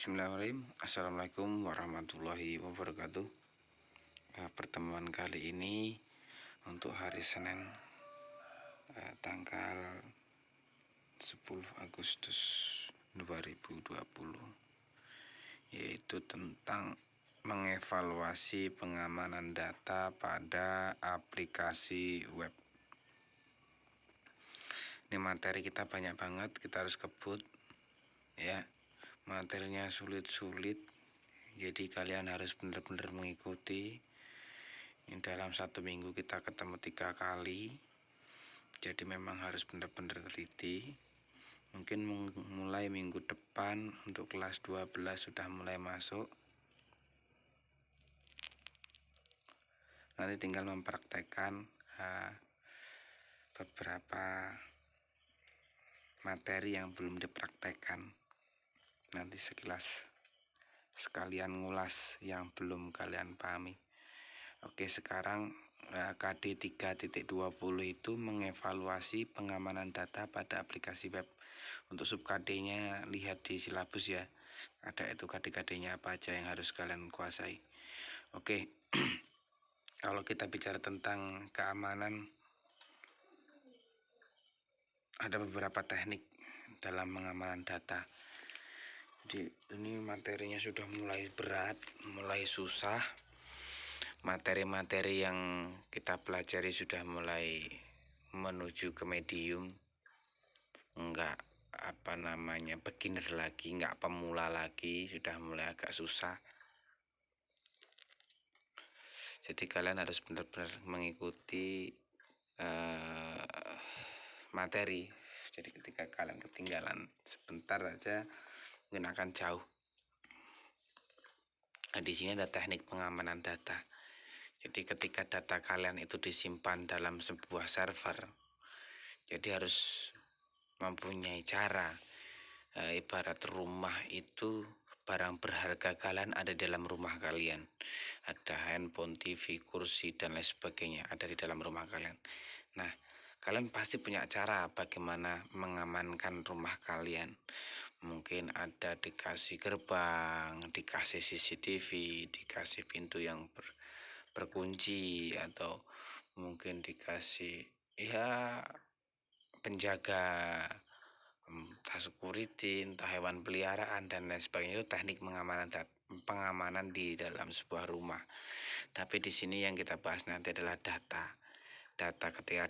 Bismillahirrahmanirrahim. Assalamualaikum warahmatullahi wabarakatuh. Pertemuan kali ini untuk hari Senin tanggal 10 Agustus 2020, yaitu tentang mengevaluasi pengamanan data pada aplikasi web. Ini materi kita banyak banget, kita harus kebut ya. Materinya sulit-sulit, jadi kalian harus benar-benar mengikuti. Ini dalam 1 minggu kita ketemu 3 kali, jadi memang harus benar-benar teliti. Mungkin mulai minggu depan untuk kelas 12 sudah mulai masuk. Nanti tinggal mempraktekkan beberapa materi yang belum dipraktekkan. Nanti sekilas sekalian ngulas yang belum kalian pahami. Oke, sekarang KD 3.20 itu mengevaluasi pengamanan data pada aplikasi web. Untuk sub KD-nya lihat di silabus ya. Ada itu KD-KD-nya apa aja yang harus kalian kuasai. Oke. Kalau kita bicara tentang keamanan, ada beberapa teknik dalam pengamanan data. Jadi ini materinya sudah mulai berat, mulai susah. Materi-materi yang kita pelajari sudah mulai menuju ke medium, enggak beginner lagi, enggak pemula lagi, sudah mulai agak susah. Jadi kalian harus benar-benar mengikuti materi. Jadi ketika kalian ketinggalan sebentar aja mungkin akan jauh. Nah, di sini ada teknik pengamanan data. Jadi ketika data kalian itu disimpan dalam sebuah server, jadi harus mempunyai cara. Ibarat rumah itu, barang berharga kalian ada di dalam rumah kalian. Ada handphone, TV, kursi, dan lain sebagainya ada di dalam rumah kalian. Nah, kalian pasti punya cara bagaimana mengamankan rumah kalian. Mungkin ada dikasih gerbang, dikasih CCTV, dikasih pintu yang berkunci, atau mungkin dikasih penjaga, entah security, entah hewan peliharaan, dan lain sebagainya. Itu teknik pengamanan di dalam sebuah rumah. Tapi di sini yang kita bahas nanti adalah data. Ketika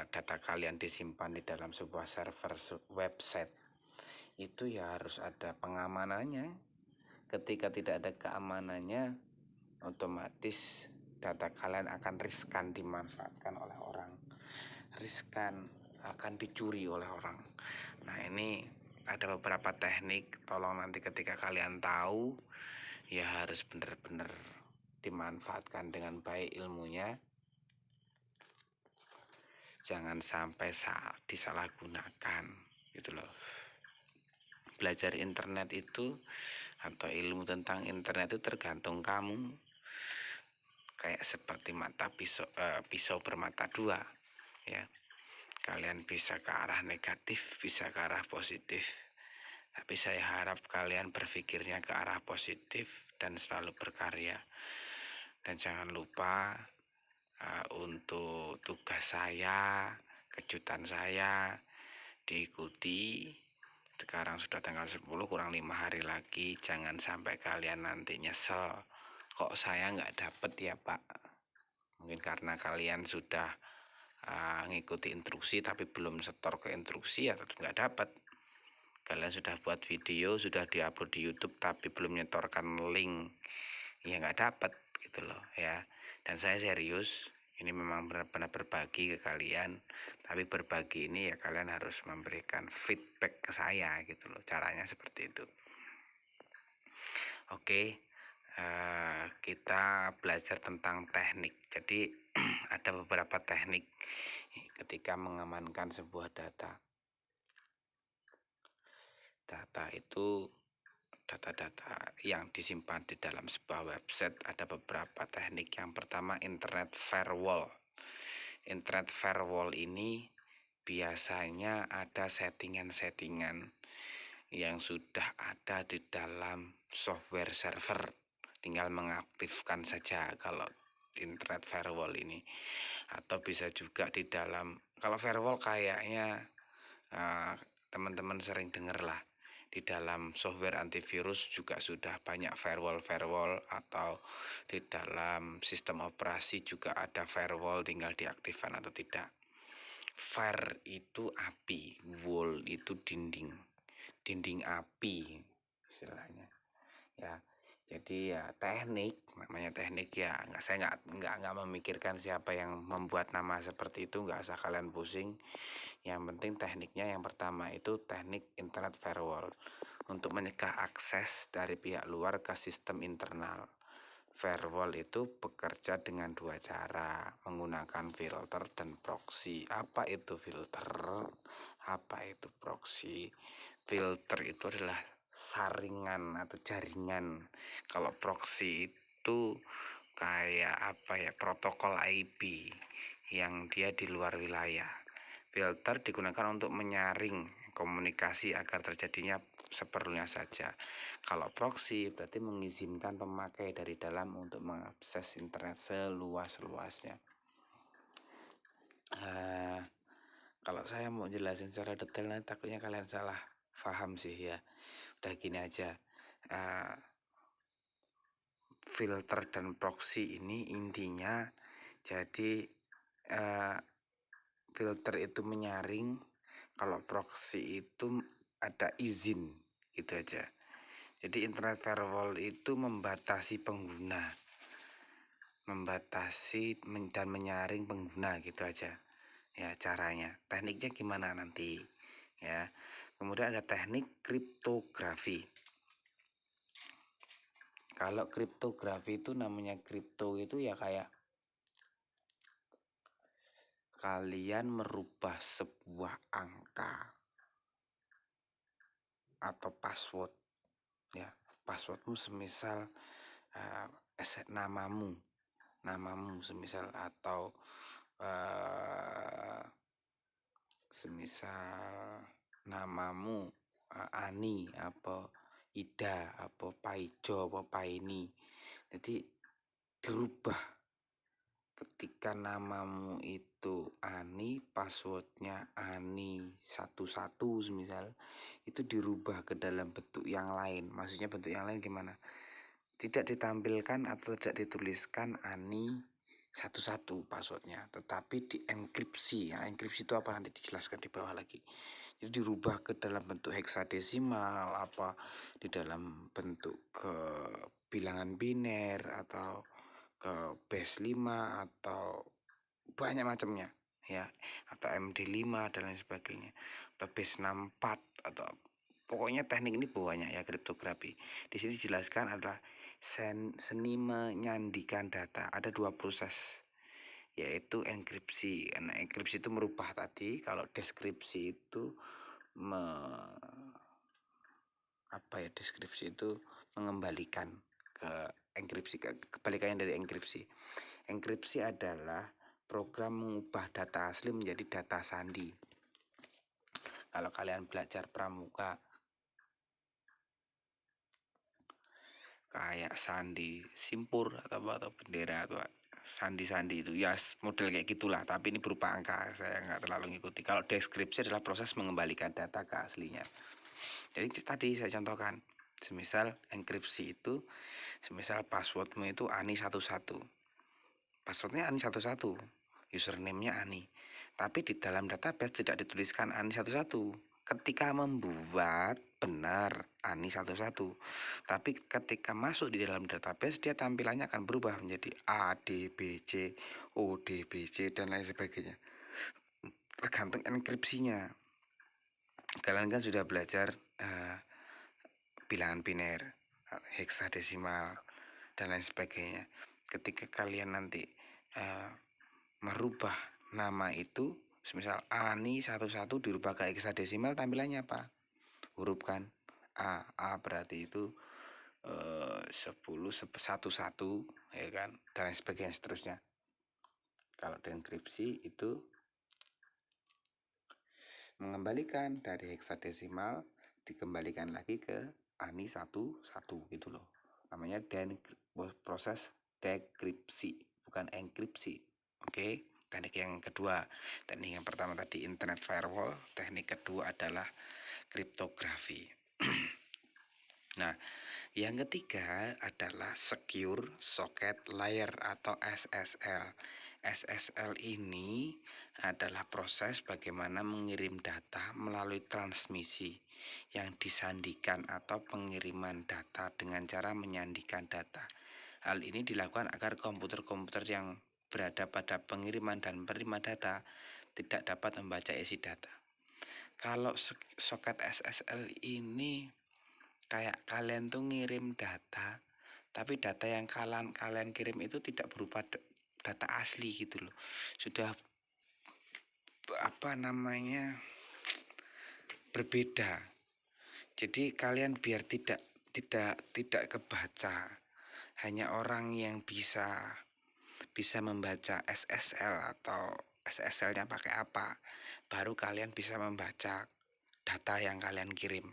data kalian disimpan di dalam sebuah server website, itu ya harus ada pengamanannya. Ketika tidak ada keamanannya, otomatis data kalian akan riskan dimanfaatkan oleh orang, riskan akan dicuri oleh orang. Nah, ini ada beberapa teknik, tolong nanti ketika kalian tahu ya harus benar-benar dimanfaatkan dengan baik ilmunya. Jangan sampai disalahgunakan gitu loh. Belajar internet itu atau ilmu tentang internet itu tergantung kamu. Kayak seperti pisau bermata dua ya. Kalian bisa ke arah negatif, bisa ke arah positif. Tapi saya harap kalian berpikirnya ke arah positif dan selalu berkarya. Dan jangan lupa untuk tugas saya, kejutan saya diikuti. Sekarang sudah tanggal 10, kurang 5 hari lagi. Jangan sampai kalian nanti nyesel, kok saya nggak dapet ya Pak. Mungkin karena kalian sudah ngikuti instruksi tapi belum setor ke instruksi, atau nggak dapat. Kalian sudah buat video, sudah diupload di YouTube tapi belum nyetorkan link, ya nggak dapat gitu loh ya. Dan saya serius, ini memang benar-benar berbagi ke kalian, tapi berbagi ini ya kalian harus memberikan feedback ke saya gitu loh. Caranya seperti itu. Oke, kita belajar tentang teknik. Jadi ada beberapa teknik ketika mengamankan sebuah data. Data yang disimpan di dalam sebuah website ada beberapa teknik. Yang pertama, internet firewall. Internet firewall ini biasanya ada settingan-settingan yang sudah ada di dalam software server, tinggal mengaktifkan saja kalau internet firewall ini. Atau bisa juga di dalam, kalau firewall kayaknya teman-teman sering dengar lah, di dalam software antivirus juga sudah banyak firewall atau di dalam sistem operasi juga ada firewall, tinggal diaktifkan atau tidak. Fire itu api, wall itu dinding api istilahnya ya. Jadi ya teknik, namanya teknik ya, saya nggak memikirkan siapa yang membuat nama seperti itu, nggak usah kalian pusing. Yang penting tekniknya, yang pertama itu teknik internet firewall untuk mencegah akses dari pihak luar ke sistem internal. Firewall itu bekerja dengan dua cara, menggunakan filter dan proxy. Apa itu filter? Apa itu proxy? Filter itu adalah saringan atau jaringan. Kalau proxy itu kayak apa ya, protokol IP yang dia di luar wilayah. Filter digunakan untuk menyaring komunikasi agar terjadinya seperlunya saja. Kalau proxy berarti mengizinkan pemakai dari dalam untuk mengakses internet seluas-luasnya. Kalau saya mau jelasin secara detail nanti takutnya kalian salah paham sih ya. Udah gini aja, filter dan proxy ini intinya jadi filter itu menyaring, kalau proxy itu ada izin, gitu aja. Jadi internet firewall itu membatasi pengguna, dan menyaring pengguna, gitu aja ya caranya. Tekniknya gimana nanti ya. Kemudian ada teknik kriptografi. Kalau kriptografi itu namanya, kripto itu ya kayak kalian merubah sebuah angka atau password ya. Passwordmu semisal namamu semisal, atau semisal namamu Ani apa Ida apa Paijo apa Paini. Jadi dirubah ketika namamu itu Ani, passwordnya Ani 11 semisal, itu dirubah ke dalam bentuk yang lain. Maksudnya bentuk yang lain gimana? Tidak ditampilkan atau tidak dituliskan Ani 11 passwordnya, tetapi dienkripsi. Ya, enkripsi itu apa nanti dijelaskan di bawah lagi. Jadi dirubah ke dalam bentuk heksadesimal, apa di dalam bentuk ke bilangan biner, atau ke base 5, atau banyak macamnya ya, atau MD5 dan lain sebagainya, atau base 64, atau pokoknya teknik ini banyak ya, kriptografi. Di sini dijelaskan adalah seni menyandikan data. Ada dua proses, yaitu enkripsi. Nah, enkripsi itu merubah tadi, kalau deskripsi itu deskripsi itu mengembalikan ke enkripsi, kebalikannya dari enkripsi. Enkripsi adalah program mengubah data asli menjadi data sandi. Kalau kalian belajar pramuka, kayak sandi simpur atau bendera atau sandi-sandi itu ya, model kayak gitulah, tapi ini berupa angka, saya nggak terlalu ngikuti. Kalau deskripsi adalah proses mengembalikan data ke aslinya. Jadi tadi saya contohkan, semisal enkripsi itu, semisal passwordmu itu Ani11, passwordnya Ani11, username-nya Ani, tapi di dalam database tidak dituliskan Ani11. Ketika membuat benar Ani11, tapi ketika masuk di dalam database dia tampilannya akan berubah menjadi ADBC, ODBC dan lain sebagainya, tergantung enkripsinya. Kalian kan sudah belajar bilangan biner, heksadesimal dan lain sebagainya. Ketika kalian nanti merubah nama itu, semisal Ani 11 dirubah ke heksadesimal, tampilannya apa? Huruf kan, A berarti itu 10 11 ya kan, dan lain sebagainya seterusnya. Kalau deskripsi itu mengembalikan dari heksadesimal dikembalikan lagi ke ANI 11 gitu loh. Namanya proses dekripsi, bukan enkripsi. Oke, teknik yang kedua. Teknik yang pertama tadi internet firewall, teknik kedua adalah kriptografi. Nah, yang ketiga adalah secure socket layer atau SSL. SSL ini adalah proses bagaimana mengirim data melalui transmisi yang disandikan atau pengiriman data dengan cara menyandikan data. Hal ini dilakukan agar komputer-komputer yang berada pada pengiriman dan penerima data tidak dapat membaca isi data. Kalau soket SSL ini kayak kalian tuh ngirim data, tapi data yang kalian kirim itu tidak berupa data asli gitu loh. Sudah berbeda. Jadi kalian biar tidak kebaca, hanya orang yang bisa membaca SSL atau SSL-nya pakai apa, baru kalian bisa membaca data yang kalian kirim.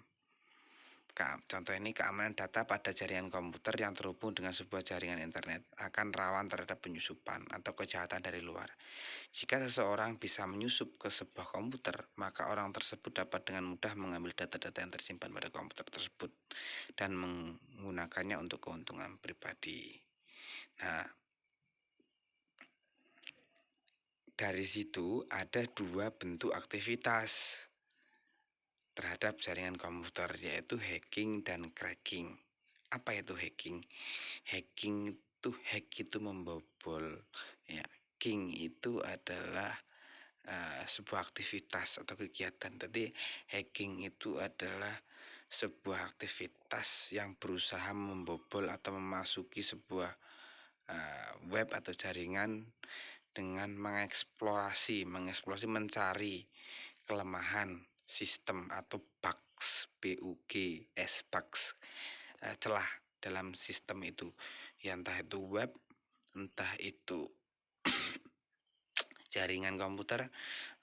Contoh ini, keamanan data pada jaringan komputer yang terhubung dengan sebuah jaringan internet akan rawan terhadap penyusupan atau kejahatan dari luar. Jika seseorang bisa menyusup ke sebuah komputer, maka orang tersebut dapat dengan mudah mengambil data-data yang tersimpan pada komputer tersebut dan menggunakannya untuk keuntungan pribadi. Nah, dari situ ada dua bentuk aktivitas terhadap jaringan komputer, yaitu hacking dan cracking. Apa itu hacking? Hack itu membobol, ya. King itu adalah sebuah aktivitas atau kegiatan. Jadi hacking itu adalah sebuah aktivitas yang berusaha membobol atau memasuki sebuah web atau jaringan dengan mengeksplorasi, mencari kelemahan sistem atau bugs, bugs, celah dalam sistem itu, ya entah itu web, entah itu jaringan komputer,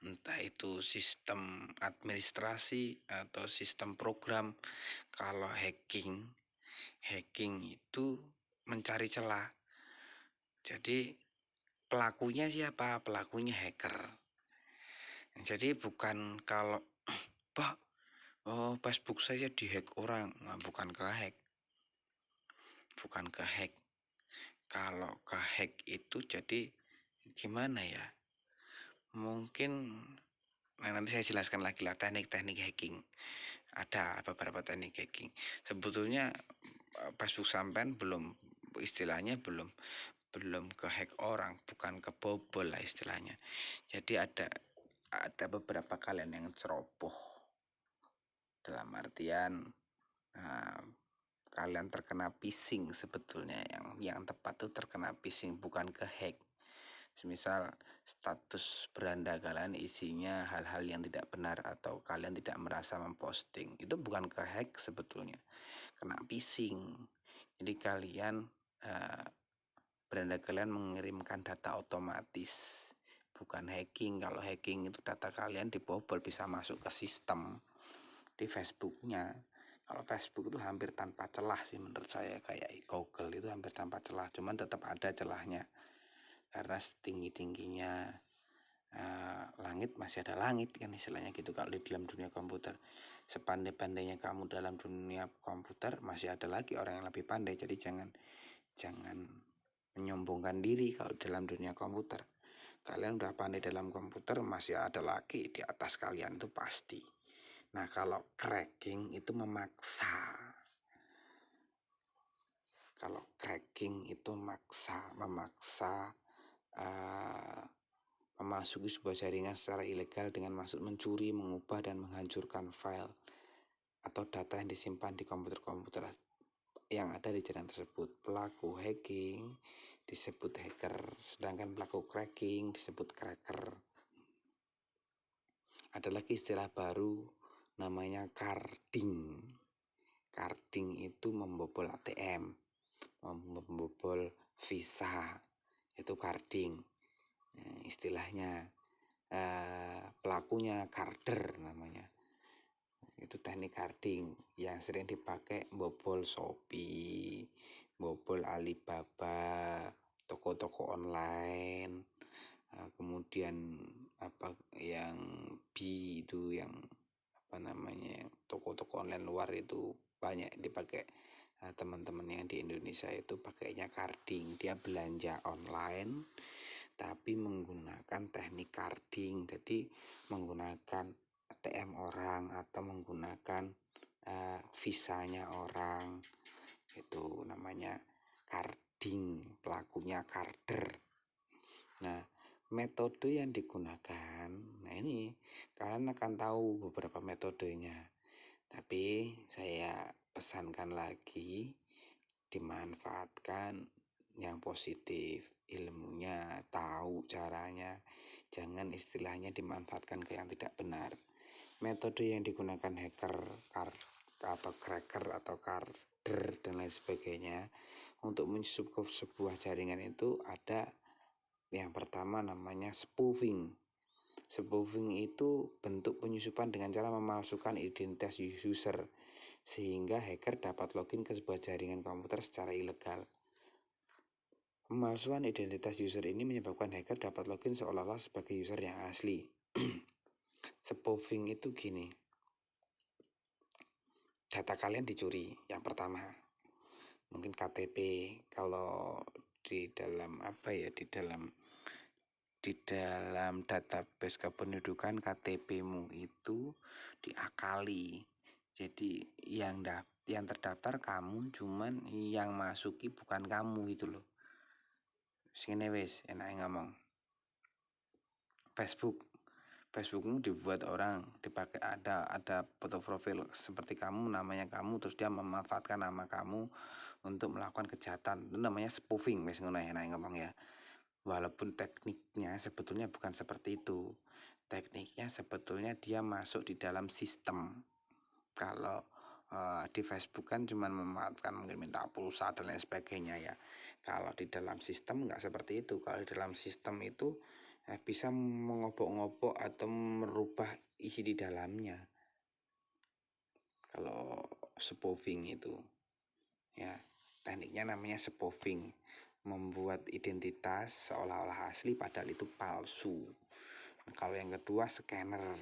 entah itu sistem administrasi atau sistem program. Kalau hacking itu mencari celah. Jadi pelakunya siapa? Pelakunya hacker. Jadi bukan kalau Pak, Facebook saya dihack orang, nah, bukan kehack. Kalau kehack itu jadi gimana ya? Mungkin nanti saya jelaskan lagi lah teknik-teknik hacking. Ada beberapa teknik hacking. Sebetulnya Facebook sampean istilahnya belum kehack orang, bukan kebobol lah istilahnya. Jadi ada beberapa kalian yang ceroboh, dalam artian kalian terkena phishing. Sebetulnya yang tepat tuh terkena phishing, bukan kehack. Semisal status beranda kalian isinya hal-hal yang tidak benar atau kalian tidak merasa memposting, itu bukan kehack sebetulnya, kena phishing. Jadi kalian beranda kalian mengirimkan data otomatis, bukan hacking. Kalau hacking itu data kalian dibobol, bisa masuk ke sistem di Facebooknya. Kalau Facebook itu hampir tanpa celah sih menurut saya, kayak Google itu hampir tanpa celah, cuman tetap ada celahnya. Karena setinggi-tingginya langit masih ada langit, kan istilahnya gitu kalau di dalam dunia komputer. Sepandai-pandainya kamu dalam dunia komputer, masih ada lagi orang yang lebih pandai. Jadi jangan menyombongkan diri kalau dalam dunia komputer. Kalian udah pandai dalam komputer, masih ada lagi di atas kalian, itu pasti. Nah, kalau cracking itu memaksa. Memasuki sebuah jaringan secara ilegal dengan maksud mencuri, mengubah, dan menghancurkan file atau data yang disimpan di komputer-komputer yang ada di jaringan tersebut. Pelaku hacking disebut hacker, sedangkan pelaku cracking disebut cracker. Ada lagi istilah baru namanya carding. Carding itu membobol ATM, membobol visa, itu carding. Istilahnya pelakunya carder namanya. Itu teknik carding yang sering dipakai bobol Shopee, bobol Alibaba, toko-toko online. Kemudian apa yang itu yang apa namanya toko-toko online luar itu banyak dipakai. Teman-teman yang di Indonesia itu pakainya carding, dia belanja online tapi menggunakan teknik carding, jadi menggunakan ATM orang atau menggunakan visanya orang, itu namanya carding, pelakunya carder. Nah, metode yang digunakan, nah ini kalian akan tahu beberapa metodenya, tapi saya pesankan lagi, dimanfaatkan yang positif, ilmunya, tahu caranya, jangan istilahnya dimanfaatkan ke yang tidak benar. Metode yang digunakan hacker atau cracker atau carder dan lain sebagainya untuk menyusup ke sebuah jaringan itu ada yang pertama namanya spoofing. Spoofing itu bentuk penyusupan dengan cara memalsukan identitas user sehingga hacker dapat login ke sebuah jaringan komputer secara ilegal. Pemalsuan identitas user ini menyebabkan hacker dapat login seolah-olah sebagai user yang asli. Spoofing itu gini, data kalian dicuri, yang pertama mungkin KTP, kalau di dalam di dalam database kependudukan KTP-mu itu diakali. Jadi yang terdaftar kamu, cuman yang masuki bukan kamu gitu loh. Sini wis enak ngomong. Facebookmu dibuat orang, dipakai ada foto profil seperti kamu, namanya kamu, terus dia memanfaatkan nama kamu untuk melakukan kejahatan. Itu namanya spoofing, wis ngono enak ngomong ya. Walaupun tekniknya sebetulnya bukan seperti itu. Tekniknya sebetulnya dia masuk di dalam sistem. Kalau di Facebook kan cuma memanfaatkan mungkin minta pulsa dan lain sebagainya ya. Kalau di dalam sistem nggak seperti itu. Kalau di dalam sistem itu bisa mengobok-ngobok atau merubah isi di dalamnya. Kalau spoofing itu ya, tekniknya namanya spoofing, membuat identitas seolah-olah asli padahal itu palsu. Kalau yang kedua scanner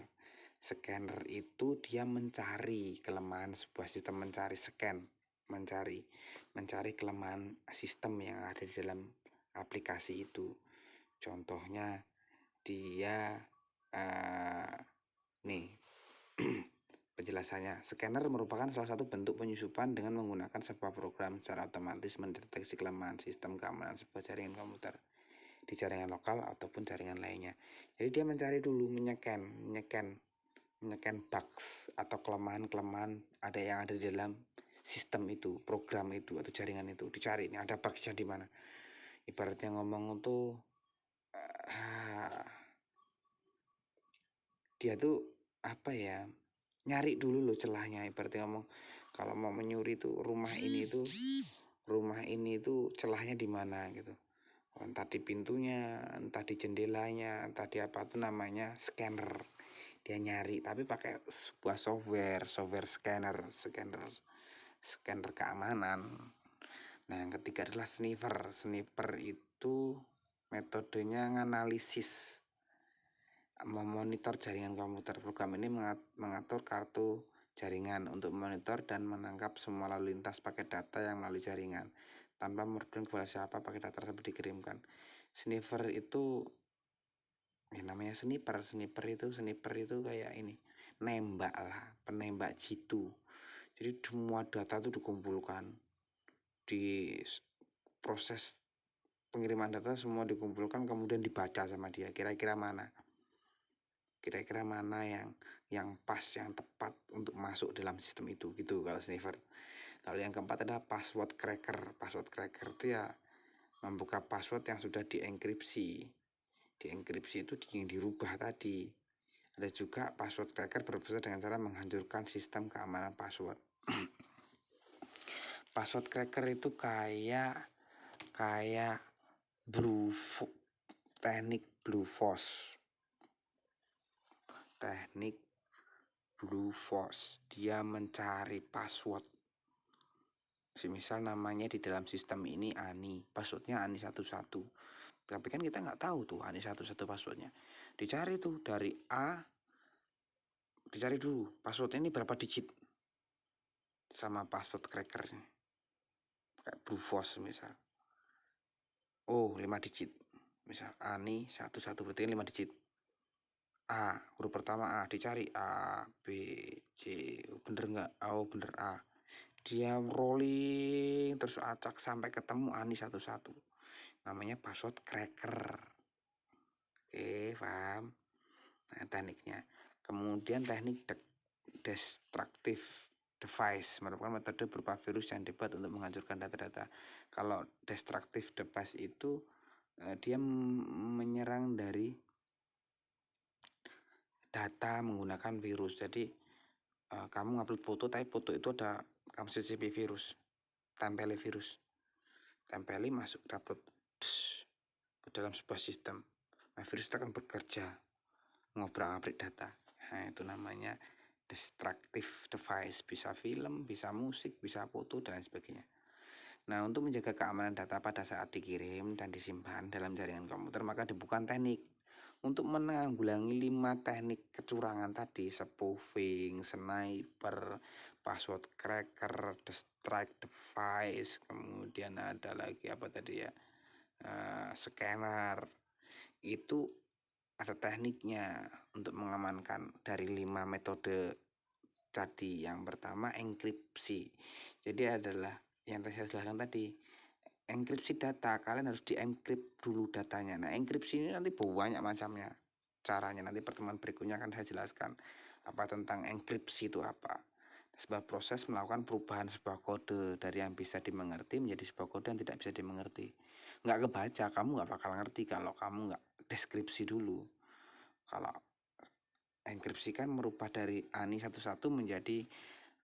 itu dia mencari kelemahan sebuah sistem, mencari kelemahan sistem yang ada di dalam aplikasi itu. Contohnya dia nih penjelasannya, scanner merupakan salah satu bentuk penyusupan dengan menggunakan sebuah program secara otomatis mendeteksi kelemahan sistem keamanan sebuah jaringan komputer di jaringan lokal ataupun jaringan lainnya. Jadi dia mencari dulu, menyeken bugs atau kelemahan ada yang ada di dalam sistem itu, program itu atau jaringan itu, dicari ini ada bugsnya di mana. Ibaratnya ngomong tuh dia tuh apa ya, nyari dulu loh celahnya. Ibaratnya ngomong kalau mau menyuri tuh rumah ini tuh celahnya di mana gitu, entah di pintunya, entah di jendelanya, entah di apa tuh namanya scanner. Dia nyari tapi pakai sebuah software scanner keamanan. Nah yang ketiga adalah sniffer itu metodenya menganalisis, memonitor jaringan komputer. Program ini mengatur kartu jaringan untuk memonitor dan menangkap semua lalu lintas paket data yang melalui jaringan tanpa merugikan kepada siapa paket data tersebut dikirimkan. Sniffer itu namanya sniper itu kayak ini, nembak lah, penembak jitu. Jadi semua data itu dikumpulkan, di proses pengiriman data semua dikumpulkan kemudian dibaca sama dia, kira-kira mana yang pas, yang tepat untuk masuk dalam sistem itu gitu kalau sniffer. Kalau yang keempat adalah password cracker itu ya membuka password yang sudah dienkripsi itu yang dirubah tadi. Ada juga password cracker berproses dengan cara menghancurkan sistem keamanan password. Password cracker itu kayak teknik blue force Blue Force, dia mencari password. Semisal namanya di dalam sistem ini Ani, passwordnya Ani 11. Tapi kan kita nggak tahu tuh Ani 11 passwordnya. Dicari tuh dari A, dicari dulu passwordnya ini berapa digit sama password crackernya. Kayak Blue Force misal. Oh 5 digit. Misal Ani 11 berarti 5 digit. A, huruf pertama A, dicari A, B, C, bener nggak? Oh bener A. Dia rolling terus acak sampai ketemu Ani 11. Namanya password cracker. Oke, paham? Nah, tekniknya. Kemudian teknik destructive device merupakan metode berupa virus yang dibuat untuk menghancurkan data-data. Kalau destructive device itu dia menyerang dari data menggunakan virus. Jadi kamu ngupload foto tapi foto itu ada kamu CCP virus, tempeli virus, tempeli masuk upload ke dalam sebuah sistem. Nah virus itu akan bekerja ngobrak-abrik data. Nah itu namanya destructive device, bisa film, bisa musik, bisa foto dan lain sebagainya. Nah untuk menjaga keamanan data pada saat dikirim dan disimpan dalam jaringan komputer maka dibutuhkan teknik. Untuk menanggulangi 5 teknik kecurangan tadi, spoofing, sniper, password cracker, destruct device, kemudian ada lagi apa tadi ya, scanner, itu ada tekniknya untuk mengamankan dari 5 metode tadi. Yang pertama enkripsi. Jadi adalah yang saya jelaskan tadi, enkripsi data, kalian harus dienkrip dulu datanya. Nah enkripsi ini nanti banyak macamnya caranya, nanti pertemuan berikutnya akan saya jelaskan apa tentang enkripsi itu apa. Sebuah proses melakukan perubahan sebuah kode dari yang bisa dimengerti menjadi sebuah kode yang tidak bisa dimengerti. Nggak kebaca, kamu nggak bakal ngerti kalau kamu nggak deskripsi dulu. Kalau enkripsi kan merubah dari ANI 11 menjadi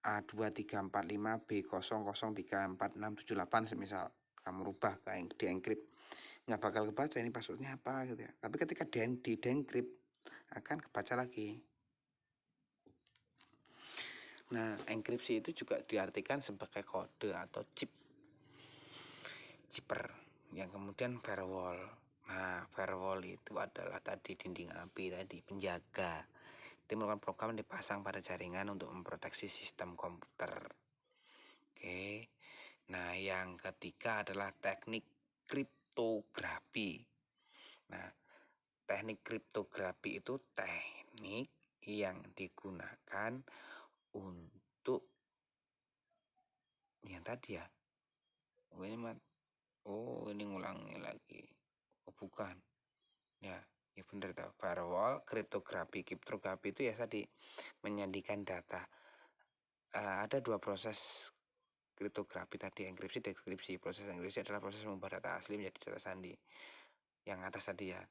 A2345B00346678 semisal. Kamu rubah ke dienkrip, nggak bakal kebaca ini passwordnya apa gitu ya. Tapi ketika di dienkrip akan kebaca lagi. Nah enkripsi itu juga diartikan sebagai kode atau chipper yang kemudian firewall. Nah firewall itu adalah tadi dinding api tadi, penjaga. Itu merupakan program yang dipasang pada jaringan untuk memproteksi sistem komputer. Oke. Nah, yang ketiga adalah teknik kriptografi. Nah, teknik kriptografi itu teknik yang digunakan untuk yang tadi ya. Ini ngulangi lagi. Oh, bukan. Ya benar tuh. Firewall, kriptografi. Kriptografi itu ya tadi menyandikan data. Ada 2 proses kriptografi tadi, enkripsi, dekripsi. Proses enkripsi adalah proses mengubah data asli menjadi data sandi. Yang atas tadi ya.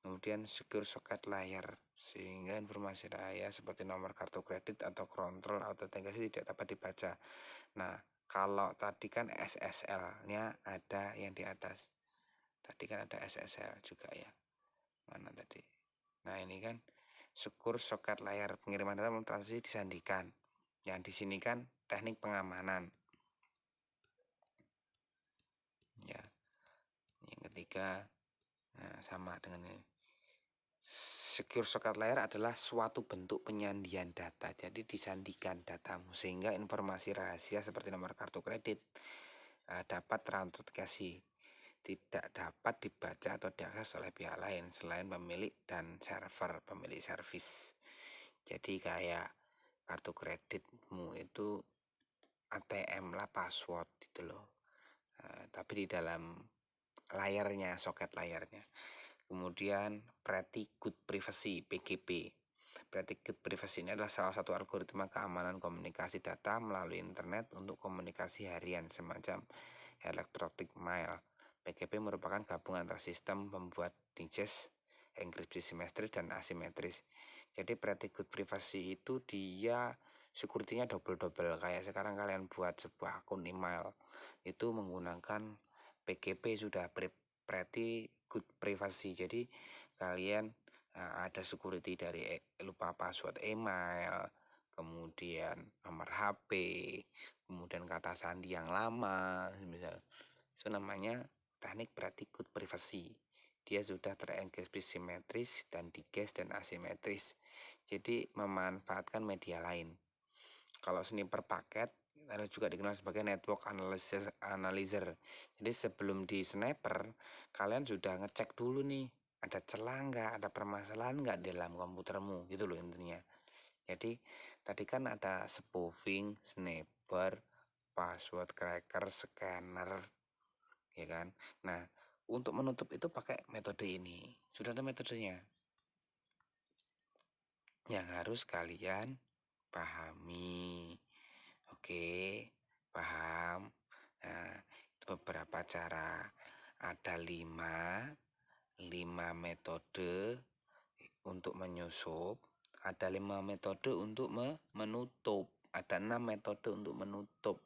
Kemudian secure socket layer, sehingga informasi rahasia seperti nomor kartu kredit atau kontrol autentikasi tidak dapat dibaca. Nah, kalau tadi kan SSL-nya ada yang di atas. Tadi kan ada SSL juga ya. Mana tadi? Nah, ini kan secure socket layer, pengiriman data melalui transaksi disandikan. Yang di sini kan teknik pengamanan. Ya. Yang ketiga sama dengan ini. Secure socket layer adalah suatu bentuk penyandian data. Jadi disandikan datamu sehingga informasi rahasia seperti nomor kartu kredit dapat terautentikasi, tidak dapat dibaca atau diakses oleh pihak lain selain pemilik dan server, pemilik servis. Jadi kayak kartu kreditmu itu ATM lah, password gitu loh. Tapi di dalam layarnya, soket layarnya. Kemudian Pretty Good Privacy, PGP. Pretty Good Privacy ini adalah salah satu algoritma keamanan komunikasi data melalui internet untuk komunikasi harian semacam electronic mail. PGP merupakan gabungan antara sistem pembuat digest, enkripsi simetris dan asimetris. Jadi Pretty Good Privacy itu dia security-nya double-double. Kayak sekarang kalian buat sebuah akun email itu menggunakan PGP sudah Pretty Good Privacy. Jadi kalian ada security dari lupa password email, kemudian nomor HP, kemudian kata sandi yang lama, misal itu namanya teknik berikut privasi. Dia sudah terenkripsi simetris dan diges dan asimetris. Jadi memanfaatkan media lain. Kalau sniper paket juga dikenal sebagai network analyzer. Jadi sebelum di sniper, kalian sudah ngecek dulu nih, ada celah nggak, ada permasalahan nggak dalam komputermu, gitu loh intinya. Jadi tadi kan ada spoofing, sniper, password cracker, scanner, ya kan. Nah, untuk menutup itu pakai metode ini. Sudah ada metodenya yang harus kalian pahami. Oke, paham. Nah, itu beberapa cara. Ada 5 metode untuk menyusup, ada 5 metode untuk menutup, ada 6 metode untuk menutup.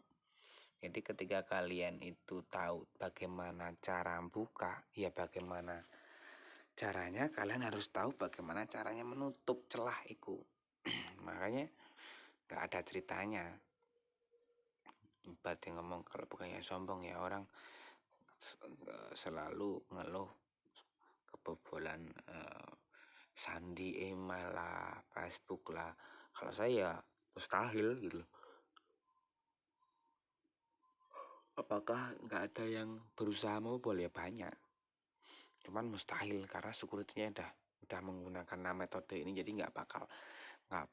Jadi ketika kalian itu tahu bagaimana cara buka, ya bagaimana caranya, kalian harus tahu bagaimana caranya menutup celah itu. Makanya gak ada ceritanya. Berarti ngomong kalau bukannya sombong ya, orang selalu ngeluh kebobolan sandi email lah, Facebook lah. Kalau saya mustahil gitu loh. Apakah nggak ada yang berusaha mau? Boleh banyak, cuman mustahil karena security-nya udah menggunakan metode ini, jadi nggak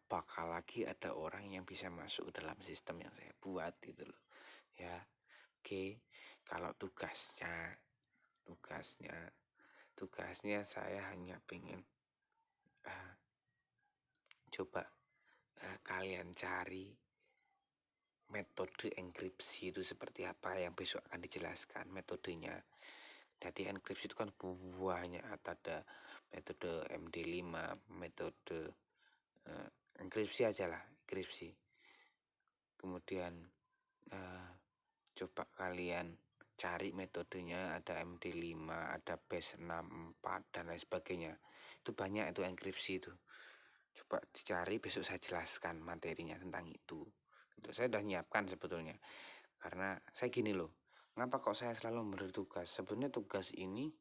bakal lagi ada orang yang bisa masuk ke dalam sistem yang saya buat gitu loh ya. Oke, kalau tugasnya saya hanya pengen coba kalian cari metode enkripsi itu seperti apa, yang besok akan dijelaskan metodenya. Jadi enkripsi itu kan banyak, ada metode MD5, metode enkripsi aja lah, enkripsi. Kemudian coba kalian cari metodenya, ada MD5, ada BASE64 dan lain sebagainya. Itu banyak itu enkripsi itu. Coba dicari, besok saya jelaskan materinya tentang itu. Saya udah nyiapkan sebetulnya. Karena saya gini loh, ngapa kok saya selalu memberi tugas? Sebenarnya tugas ini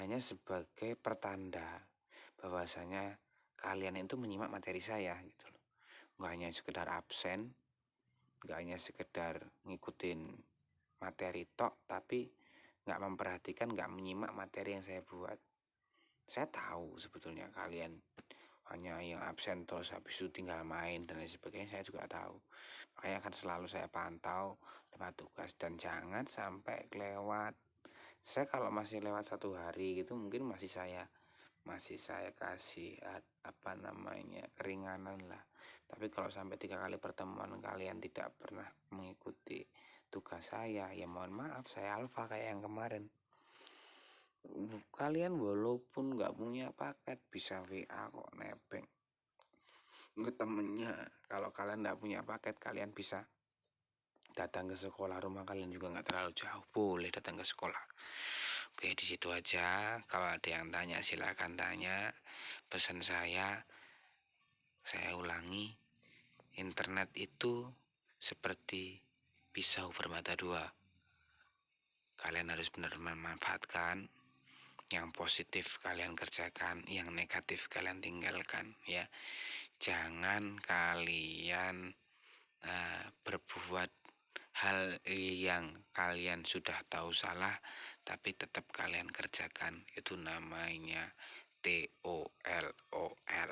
hanya sebagai pertanda bahwasanya kalian itu menyimak materi saya gitu loh. Nggak hanya sekedar absen, nggak hanya sekedar ngikutin materi tok, tapi nggak memperhatikan, nggak menyimak materi yang saya buat. Saya tahu sebetulnya kalian hanya yang absen terus habis itu tinggal main dan lain sebagainya, saya juga tahu. Makanya akan selalu saya pantau lewat tugas, dan jangan sampai lewat. Saya kalau masih lewat 1 hari gitu mungkin masih saya kasih keringanan lah. Tapi kalau sampai 3 kali pertemuan kalian tidak pernah mengikuti tugas saya, ya mohon maaf, saya alfa kayak yang kemarin. Kalian walaupun nggak punya paket bisa WA kok nebeng ke temennya. Kalau kalian nggak punya paket, kalian bisa datang ke sekolah, rumah kalian juga nggak terlalu jauh, boleh datang ke sekolah. Oke, di situ aja. Kalau ada yang tanya silakan tanya. Pesan saya ulangi, internet itu seperti pisau bermata dua. Kalian harus benar memanfaatkan. Yang positif kalian kerjakan, yang negatif kalian tinggalkan ya. Jangan kalian berbuat hal yang kalian sudah tahu salah tapi tetap kalian kerjakan. Itu namanya TOLOL.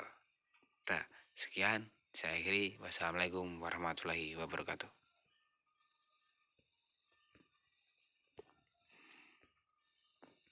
Nah, sekian saya akhiri. Wassalamualaikum warahmatullahi wabarakatuh.